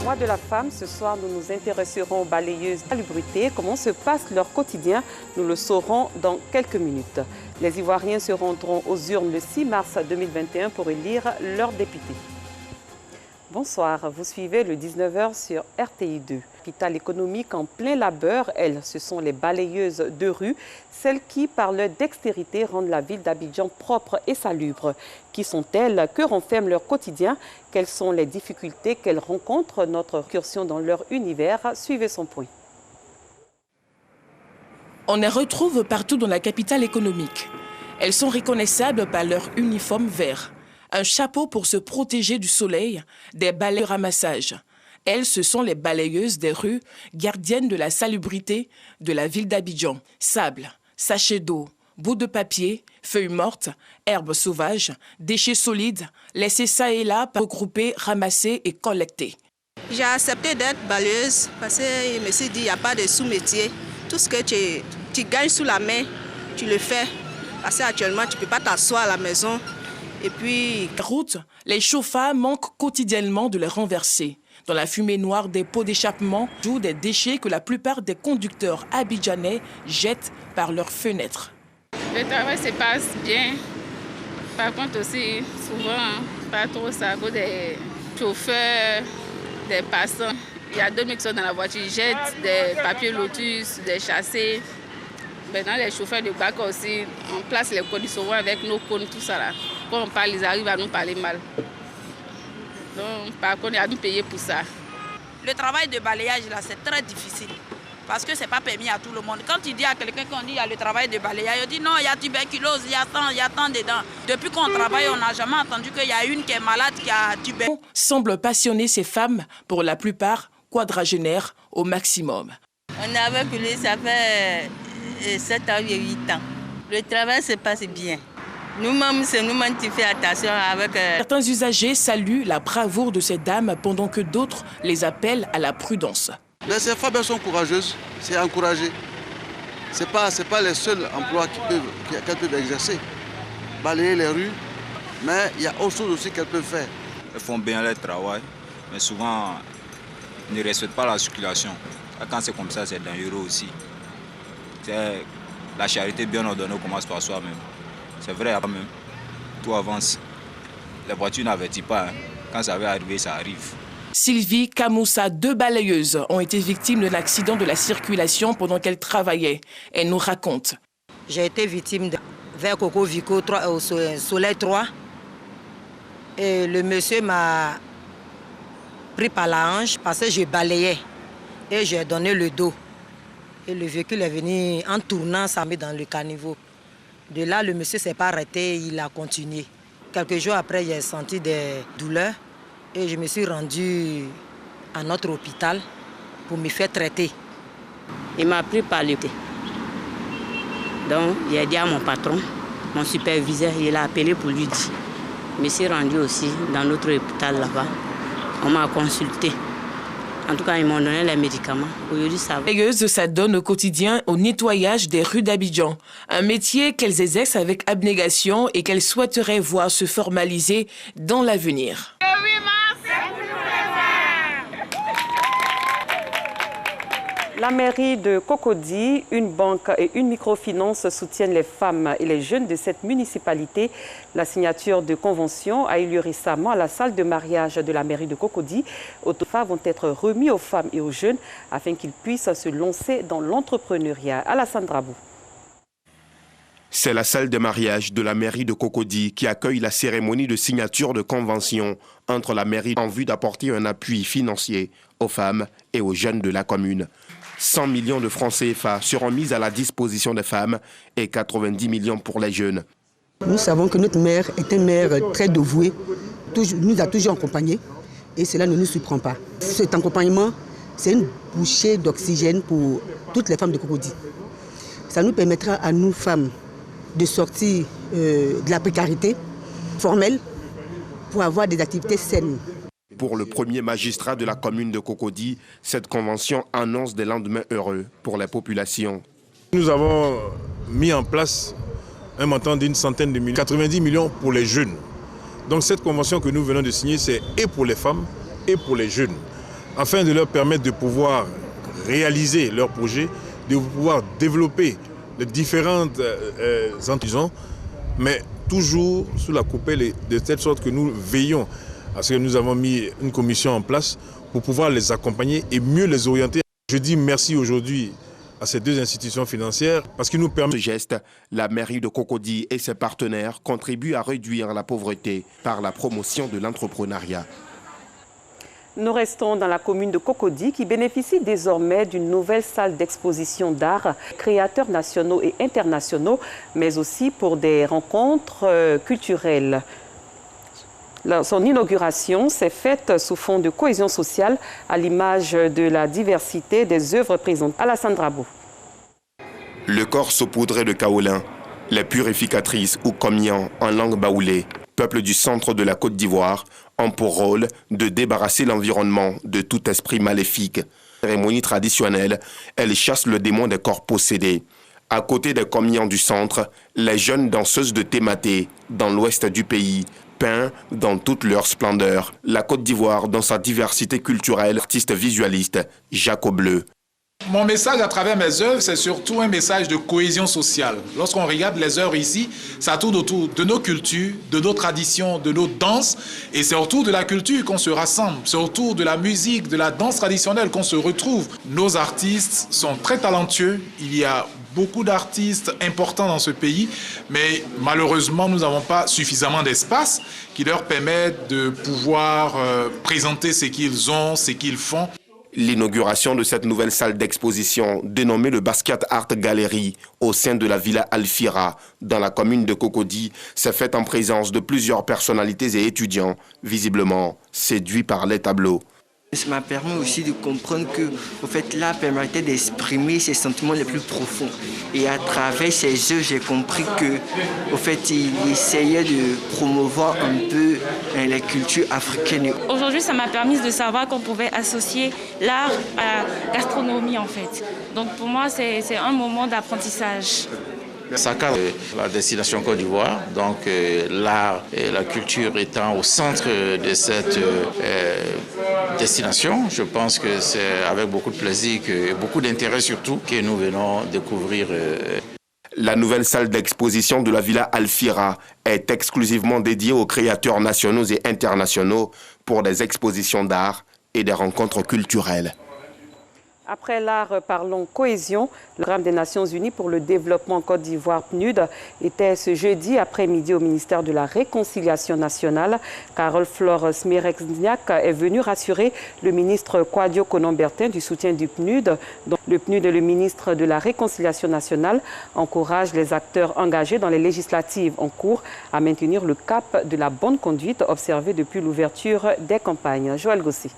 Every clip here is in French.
Mois de la femme, ce soir, nous nous intéresserons aux balayeuses salubrité. Comment se passe leur quotidien? Nous le saurons dans quelques minutes. Les Ivoiriens se rendront aux urnes le 6 mars 2021 pour élire leurs députés. Bonsoir, vous suivez le 19h sur RTI2. Capitale économique en plein labeur, elles, ce sont les balayeuses de rue, celles qui, par leur dextérité, rendent la ville d'Abidjan propre et salubre. Qui sont-elles? Que renferme leur quotidien? Quelles sont les difficultés qu'elles rencontrent? Notre incursion dans leur univers, suivez son point. On les retrouve partout dans la capitale économique. Elles sont reconnaissables par leur uniforme vert. Un chapeau pour se protéger du soleil, des balais de ramassage. Elles, ce sont les balayeuses des rues, gardiennes de la salubrité de la ville d'Abidjan. Sable, sachets d'eau, bouts de papier, feuilles mortes, herbes sauvages, déchets solides, laissés ça et là, regroupés, ramassés et collectés. J'ai accepté d'être balayeuse parce que je me suis dit, il n'y a pas de sous-métier. Tout ce que tu gagnes sous la main, tu le fais. Parce qu'actuellement, tu ne peux pas t'asseoir à la maison. Et puis... Route, les chauffards manquent quotidiennement de les renverser. Dans la fumée noire des pots d'échappement, jouent des déchets que la plupart des conducteurs abidjanais jettent par leurs fenêtres. Le travail se passe bien. Par contre aussi, souvent, pas trop ça, à cause des chauffeurs, des passants. Il y a 2 mecs qui sont dans la voiture, ils jettent des papiers lotus, des chassés. Maintenant, les chauffeurs de bac aussi, on place les cônes souvent avec nos cônes, tout ça là. Quand on parle, ils arrivent à nous parler mal. Donc, par contre, il y a nous payer pour ça. Le travail de balayage, là, c'est très difficile. Parce que ce n'est pas permis à tout le monde. Quand tu dis à quelqu'un qu'on dit qu'il y a le travail de balayage, il dit non, il y a tuberculose, il y a tant dedans. Depuis qu'on travaille, on n'a jamais entendu qu'il y a une qui est malade, qui a tuberculose. Semble passionner ces femmes, pour la plupart quadragénaires au maximum. On est avec lui, ça fait 7 ans et 8 ans. Le travail se passe bien. Nous-mêmes, c'est nous-mêmes qui faisons attention avec... Certains usagers saluent la bravoure de ces dames pendant que d'autres les appellent à la prudence. Mais ces femmes sont courageuses, c'est encouragé. Ce n'est pas les seuls emplois qu'elles peuvent exercer. Balayer les rues, mais il y a autre chose aussi qu'elles peuvent faire. Elles font bien leur travail, mais souvent ne respectent pas la circulation. Quand c'est comme ça, c'est dangereux aussi. La charité bien ordonnée commence par soi-même. C'est vrai, même. Tout avance. Les voitures n'avertissent pas. Quand ça va arriver, ça arrive. Sylvie Kamoussa, 2 balayeuses, ont été victimes d'un accident de la circulation pendant qu'elles travaillaient. Elle nous raconte. J'ai été victime vers Coco Vico au Soleil 3. Et le monsieur m'a pris par la hanche parce que je balayais. Et j'ai donné le dos. Et le véhicule est venu en tournant, ça met dans le caniveau. De là, le monsieur ne s'est pas arrêté, il a continué. Quelques jours après, j'ai senti des douleurs et je me suis rendue à notre hôpital pour me faire traiter. Il m'a pris par le pied. Donc, j'ai dit à mon patron, mon superviseur, il a appelé pour lui dire. Je me suis rendue aussi dans notre hôpital là-bas. On m'a consulté. En tout cas, ils m'ont donné les médicaments. Aujourd'hui, ça va. Balayeuses s'adonnent au quotidien au nettoyage des rues d'Abidjan. Un métier qu'elles exercent avec abnégation et qu'elles souhaiteraient voir se formaliser dans l'avenir. La mairie de Cocody, une banque et une microfinance soutiennent les femmes et les jeunes de cette municipalité. La signature de convention a eu lieu récemment à la salle de mariage de la mairie de Cocody. Autofas vont être remis aux femmes et aux jeunes afin qu'ils puissent se lancer dans l'entrepreneuriat. Alassane Drabou. C'est la salle de mariage de la mairie de Cocody qui accueille la cérémonie de signature de convention entre la mairie en vue d'apporter un appui financier aux femmes et aux jeunes de la commune. 100 millions de francs CFA seront mis à la disposition des femmes et 90 millions pour les jeunes. Nous savons que notre maire est un maire très dévoué, nous a toujours accompagnés et cela ne nous surprend pas. Cet accompagnement, c'est une bouchée d'oxygène pour toutes les femmes de Cocody. Ça nous permettra à nous femmes de sortir de la précarité formelle pour avoir des activités saines. Pour le premier magistrat de la commune de Cocody, cette convention annonce des lendemains heureux pour la population. Nous avons mis en place un montant d'une centaine de millions, 90 millions pour les jeunes. Donc cette convention que nous venons de signer, c'est et pour les femmes et pour les jeunes. afin de leur permettre de pouvoir réaliser leurs projets, de pouvoir développer les différentes entités, mais toujours sous la coupelle de telle sorte que nous veillons à ce que nous avons mis une commission en place pour pouvoir les accompagner et mieux les orienter. Je dis merci aujourd'hui à ces deux institutions financières parce qu'ils nous permettent... Ce geste, la mairie de Cocody et ses partenaires contribuent à réduire la pauvreté par la promotion de l'entrepreneuriat. Nous restons dans la commune de Cocody qui bénéficie désormais d'une nouvelle salle d'exposition d'art, créateurs nationaux et internationaux, mais aussi pour des rencontres culturelles. Son inauguration s'est faite sous fond de cohésion sociale à l'image de la diversité des œuvres présentées. Alassane Drabo. Le corps saupoudré de kaolin, les purificatrices ou komian en langue baoulée, peuple du centre de la Côte d'Ivoire, ont pour rôle de débarrasser l'environnement de tout esprit maléfique. Cérémonie traditionnelle, elle chasse le démon des corps possédés. À côté des komians du centre, les jeunes danseuses de Tématé, dans l'ouest du pays, peint dans toute leur splendeur. La Côte d'Ivoire, dans sa diversité culturelle, artiste visualiste, Jacques Bleu. Mon message à travers mes œuvres, c'est surtout un message de cohésion sociale. Lorsqu'on regarde les œuvres ici, ça tourne autour de nos cultures, de nos traditions, de nos danses. Et c'est autour de la culture qu'on se rassemble. C'est autour de la musique, de la danse traditionnelle qu'on se retrouve. Nos artistes sont très talentueux. Il y a beaucoup d'artistes importants dans ce pays, mais malheureusement, nous n'avons pas suffisamment d'espace qui leur permettent de pouvoir présenter ce qu'ils ont, ce qu'ils font. L'inauguration de cette nouvelle salle d'exposition, dénommée le Basquiat Art Gallery, au sein de la Villa Alfira, dans la commune de Cocody, s'est faite en présence de plusieurs personnalités et étudiants, visiblement séduits par les tableaux. Ça m'a permis aussi de comprendre que l'art permettait d'exprimer ses sentiments les plus profonds. Et à travers ces œuvres, j'ai compris que il essayait de promouvoir un peu les cultures africaines. Aujourd'hui, ça m'a permis de savoir qu'on pouvait associer l'art à la gastronomie en fait. Donc pour moi, c'est un moment d'apprentissage. Dakar, la destination Côte d'Ivoire, donc l'art et la culture étant au centre de cette destination, je pense que c'est avec beaucoup de plaisir et beaucoup d'intérêt surtout que nous venons découvrir. La nouvelle salle d'exposition de la Villa Alfira est exclusivement dédiée aux créateurs nationaux et internationaux pour des expositions d'art et des rencontres culturelles. Après l'art, parlons cohésion. Le programme des Nations Unies pour le développement en Côte d'Ivoire, PNUD, était ce jeudi après-midi au ministère de la Réconciliation nationale. Carole Flore Smirexniak est venue rassurer le ministre Kwadio Konombertin du soutien du PNUD. Donc, le PNUD et le ministre de la Réconciliation nationale encouragent les acteurs engagés dans les législatives en cours à maintenir le cap de la bonne conduite observé depuis l'ouverture des campagnes. Joël Gossi.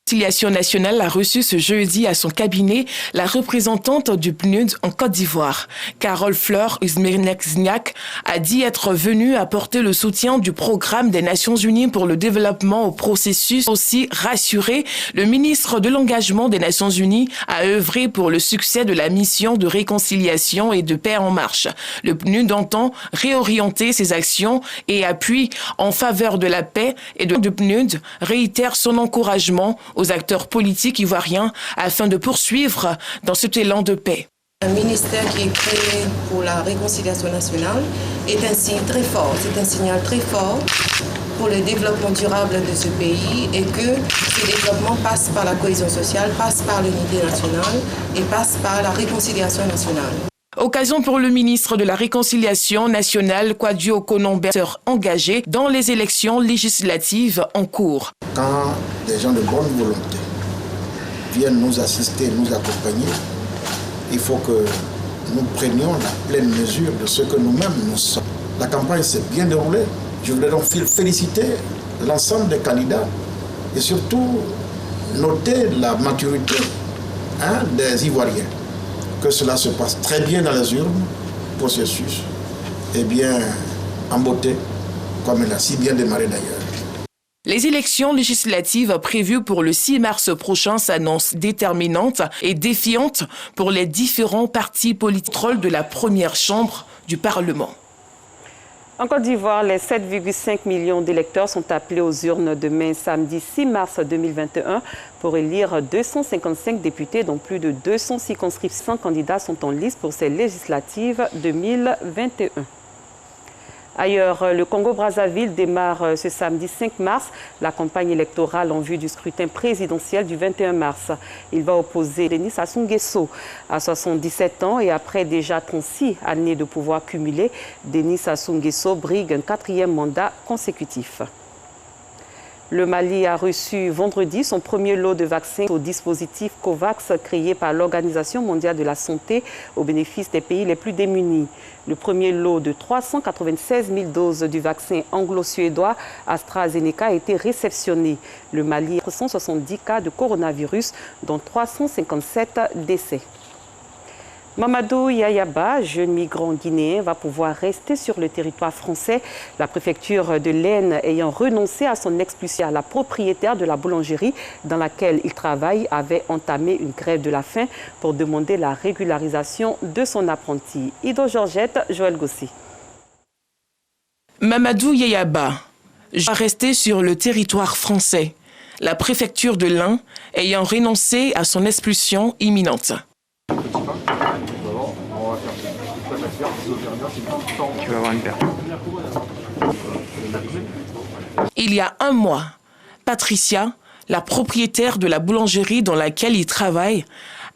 La Réconciliation nationale a reçu ce jeudi à son cabinet la représentante du PNUD en Côte d'Ivoire. Carole Flore Smirexniak a dit être venue apporter le soutien du programme des Nations Unies pour le développement au processus. Aussi rassuré, le ministre de l'Engagement des Nations Unies a œuvré pour le succès de la mission de réconciliation et de paix en marche. Le PNUD entend réorienter ses actions et appuie en faveur de la paix et de PNUD réitère son encouragement aux acteurs politiques ivoiriens afin de poursuivre dans cet élan de paix. Un ministère qui est créé pour la réconciliation nationale est un signe très fort, c'est un signal très fort pour le développement durable de ce pays et que ce développement passe par la cohésion sociale, passe par l'unité nationale et passe par la réconciliation nationale. Occasion pour le ministre de la Réconciliation nationale, Kwadio Konombertin, engagé dans les élections législatives en cours. Quand des gens de bonne volonté viennent nous assister, nous accompagner, il faut que nous prenions la pleine mesure de ce que nous-mêmes nous sommes. La campagne s'est bien déroulée. Je voudrais donc féliciter l'ensemble des candidats et surtout noter la maturité des Ivoiriens. Que cela se passe très bien dans les urnes, processus, et bien en beauté, comme il a si bien démarré d'ailleurs. Les élections législatives prévues pour le 6 mars prochain s'annoncent déterminantes et défiantes pour les différents partis politiques de la première chambre du Parlement. En Côte d'Ivoire, les 7,5 millions d'électeurs sont appelés aux urnes demain, samedi 6 mars 2021, pour élire 255 députés, dont plus de 200 circonscriptions candidats sont en liste pour ces législatives 2021. Ailleurs, le Congo-Brazzaville démarre ce samedi 5 mars la campagne électorale en vue du scrutin présidentiel du 21 mars. Il va opposer Denis Sassou Nguesso à 77 ans et après déjà 36 années de pouvoir cumulé, Denis Sassou Nguesso brigue un 4e mandat consécutif. Le Mali a reçu vendredi son premier lot de vaccins au dispositif COVAX créé par l'Organisation mondiale de la santé au bénéfice des pays les plus démunis. Le premier lot de 396 000 doses du vaccin anglo-suédois AstraZeneca a été réceptionné. Le Mali a 170 cas de coronavirus, dont 357 décès. Mamadou Yayaba, jeune migrant guinéen, va pouvoir rester sur le territoire français. La préfecture de l'Aisne ayant renoncé à son expulsion, la propriétaire de la boulangerie dans laquelle il travaille avait entamé une grève de la faim pour demander la régularisation de son apprenti. Ido Georgette, Joël Gossi. Mamadou Yayaba va rester sur le territoire français. La préfecture de l'Aisne ayant renoncé à son expulsion imminente. Il y a un mois, Patricia, la propriétaire de la boulangerie dans laquelle il travaille,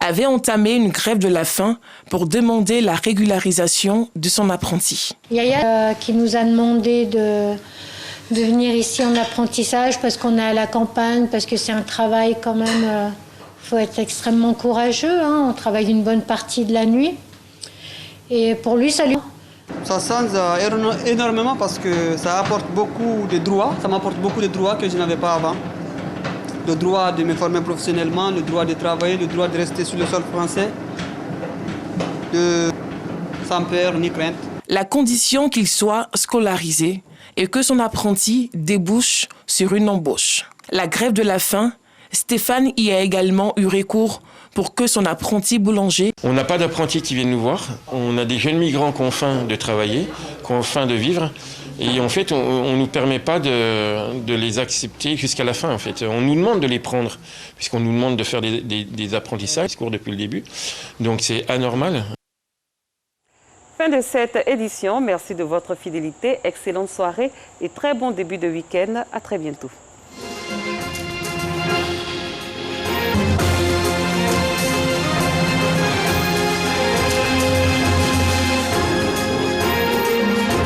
avait entamé une grève de la faim pour demander la régularisation de son apprenti. Yaya qui nous a demandé de venir ici en apprentissage parce qu'on est à la campagne, parce que c'est un travail quand même, il faut être extrêmement courageux, hein, on travaille une bonne partie de la nuit. Et pour lui, ça lui... Ça change énormément parce que ça apporte beaucoup de droits. Ça m'apporte beaucoup de droits que je n'avais pas avant. Le droit de me former professionnellement, le droit de travailler, le droit de rester sur le sol français, sans peur ni crainte. La condition qu'il soit scolarisé et que son apprenti débouche sur une embauche. La grève de la faim, Stéphane y a également eu recours pour que son apprenti boulanger... On n'a pas d'apprentis qui viennent nous voir. On a des jeunes migrants qui ont faim de travailler, qui ont faim de vivre. Et en fait, on ne nous permet pas de les accepter jusqu'à la fin. En fait. On nous demande de les prendre, puisqu'on nous demande de faire des apprentissages, cours depuis le début. Donc c'est anormal. Fin de cette édition. Merci de votre fidélité. Excellente soirée et très bon début de week-end. À très bientôt.